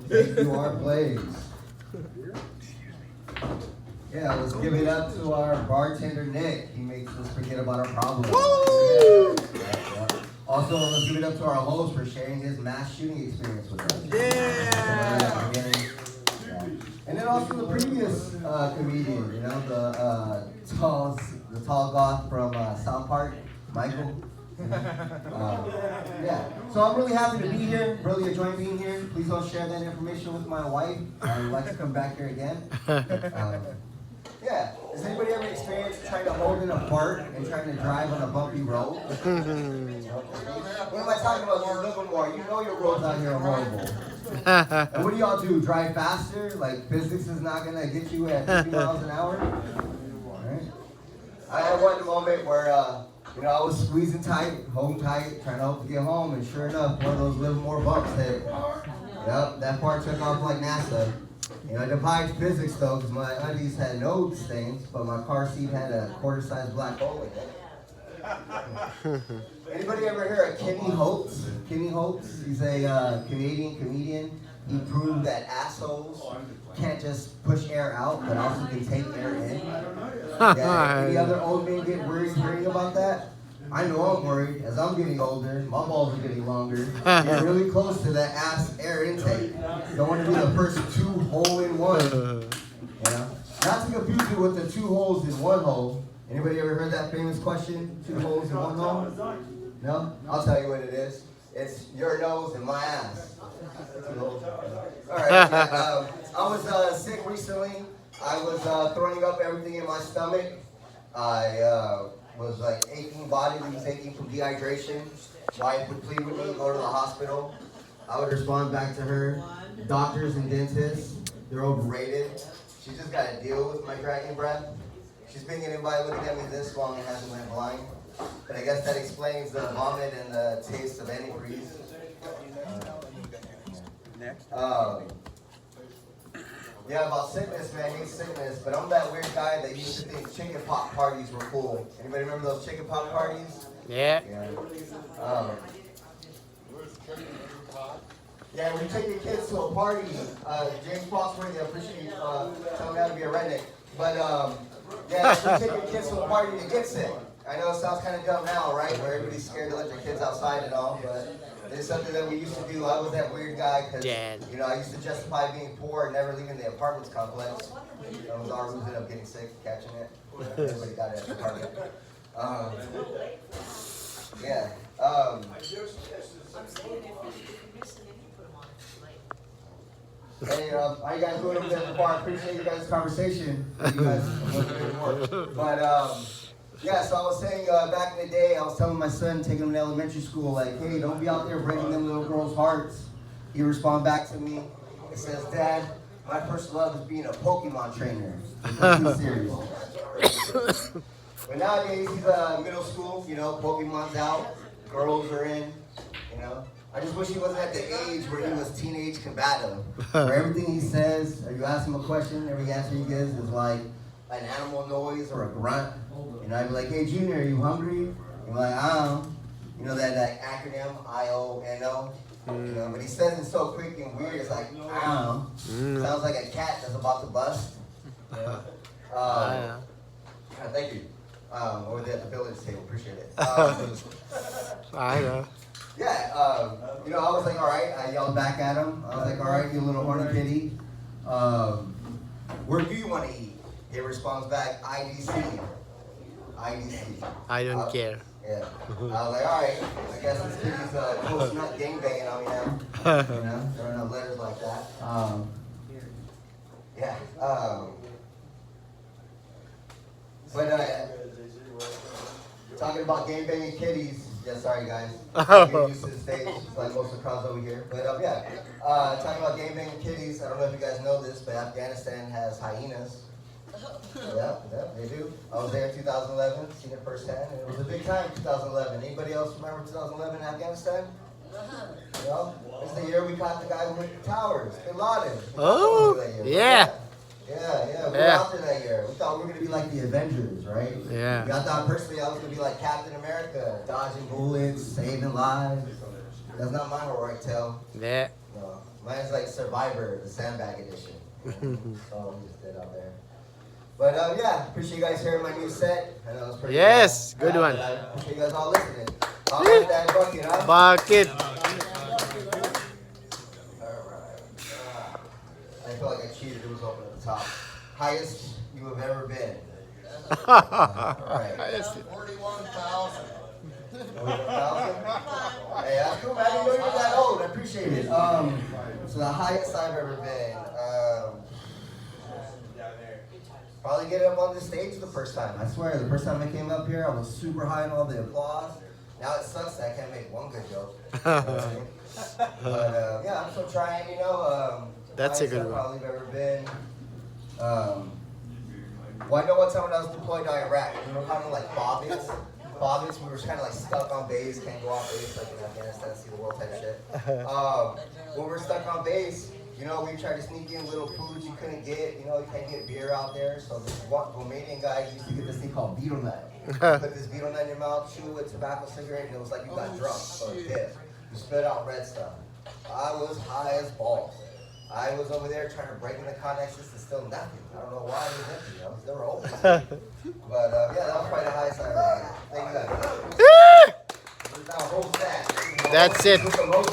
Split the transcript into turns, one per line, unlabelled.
Thank you, our Blaze. Yeah, let's give it up to our bartender, Nick. He makes us forget about our problems.
Woo!
Yeah. Also, let's give it up to our host for sharing his mass shooting experience with us.
Yeah.
Yeah. And then also the previous comedian, you know, the tall goth from South Park, Michael. Yeah. So I'm really happy to be here. Really enjoying being here. Please don't share that information with my wife. I would like to come back here again. Yeah. Has anybody ever experienced trying to hold it apart and trying to drive on a bumpy road? What am I talking about? You're living more. You know your roads out here are horrible. And what do y'all do? Drive faster? Like physics is not gonna get you at 50 miles an hour? Right? I had one moment where you know, I was squeezing tight, holding tight, trying to hope to get home, and sure enough, one of those Livermore bumps hit. Yep, that part took off like NASA. You know, I defied physics though, because my undies had no stains, but my car seat had a quarter-sized black hole in it. Anybody ever hear of Kenny Holtz? Kenny Holtz, he's a Canadian comedian. He proved that assholes can't just push air out, but also can take air in. Yeah, any other old men get worried hearing about that? I know I'm worried. As I'm getting older, my balls are getting longer. Get really close to that ass air intake. Don't want to be the first two hole in one. You know? Not to confuse it with the two holes in one hole. Anybody ever heard that famous question? Two holes in one hole? No? I'll tell you what it is. It's your nose and my ass. Alright, yeah, I was sick recently. I was throwing up everything in my stomach. I was like aching, body was aching from dehydration. Wife would plead with me, go to the hospital. I would respond back to her. Doctors and dentists, they're overrated. She just got to deal with my dragging breath. She's been getting by looking at me this long and hasn't went blind. But I guess that explains the vomit and the taste of antifreeze.
Next.
Yeah, about sickness, man. I hate sickness, but I'm that weird guy that used to think chicken pot parties were cool. Anybody remember those chicken pot parties?
Yeah.
Yeah, when you take your kids to a party, James Foxworthy, I appreciate you telling me how to be a redneck. But yeah, when you take your kids to a party to get sick. I know it sounds kind of dumb now, right? Where everybody's scared to let their kids outside and all, but it's something that we used to do. I was that weird guy because, you know, I used to justify being poor and never leaving the apartments complex. That was our who ended up getting sick, catching it. Everybody got it at the apartment. Yeah. Hey, how you guys doing over there before? I appreciate you guys' conversation. You guys, but yeah, so I was saying back in the day, I was telling my son, taking him to elementary school, like, hey, don't be out there breaking them little girls' hearts. He responded back to me. He says, Dad, my first love is being a Pokemon trainer. He's serious. But nowadays, he's middle school, you know, Pokemon's out, girls are in, you know. I just wish he wasn't at the age where he was teenage combative. Where everything he says, or you ask him a question, every answer he gives is like an animal noise or a grunt. And I'd be like, hey, Junior, are you hungry? He'd be like, I am. You know that acronym, I-O-N-O? You know, but he says it so quick and weird, it's like, I am. Sounds like a cat that's about to bust. Thank you. Over there at the village table, appreciate it.
I know.
Yeah, you know, I was like, all right. I yelled back at him. I was like, all right, you little horny kitty. Where do you want to eat? He responds back, IDC. IDC.
I don't care.
Yeah. I was like, all right. I guess this kitty's post-nut gangbanging on me now. You know, throwing up letters like that. Yeah. But talking about gangbanging kitties. Yeah, sorry guys. Get used to the stage, just like most of the crowds over here. But yeah, talking about gangbanging kitties. I don't know if you guys know this, but Afghanistan has hyenas. Yeah, they do. I was there in 2011, seen it firsthand, and it was a big time in 2011. Anybody else remember 2011 in Afghanistan? You know, it's the year we caught the guy who went to the towers, Bin Laden.
Oh, yeah.
Yeah, we were out there that year. We thought we were going to be like the Avengers, right?
Yeah.
I thought personally I was going to be like Captain America, dodging bullets, saving lives. That's not my heroic tale.
Yeah.
No. Mine's like Survivor, the sandbag edition. So we just did out there. But yeah, appreciate you guys hearing my new set. I know it was pretty
Yes, good
but
one.
I appreciate you guys all listening. I'll hit that bucket, huh?
Bucket.
I feel like I cheated. It was open at the top. Highest you have ever been. Alright.
41,000.
41,000? Hey, that's cool, man. I didn't know you were that old. I appreciate it. So the highest I've ever been. Probably get up on the stage the first time. I swear, the first time I came up here, I was super high on all the applause. Now it sucks that I can't make one good joke. You know what I mean? But yeah, I'm still trying, you know.
That's a
highest
good
I've
one.
probably ever been. Well, I know one time when I was deployed to Iraq, we were kind of like bobbins. Bobbins, we were kind of like stuck on base, can't go off base like in Afghanistan, see the world type shit. When we were stuck on base, you know, we tried to sneak in little foods you couldn't get. You know, you can't get beer out there. So this one Romanian guy used to get this thing called beetle nut. You put this beetle nut in your mouth, chew it, tobacco cigarette, and it was like you got drunk. So it's this. You spit out red stuff. I was high as balls. I was over there trying to break in the connexes to still nothing. I don't know why it was empty. They were open. But yeah, that was probably the highest I ever had. Thank you guys. Now, hold that.
That's it.
With the most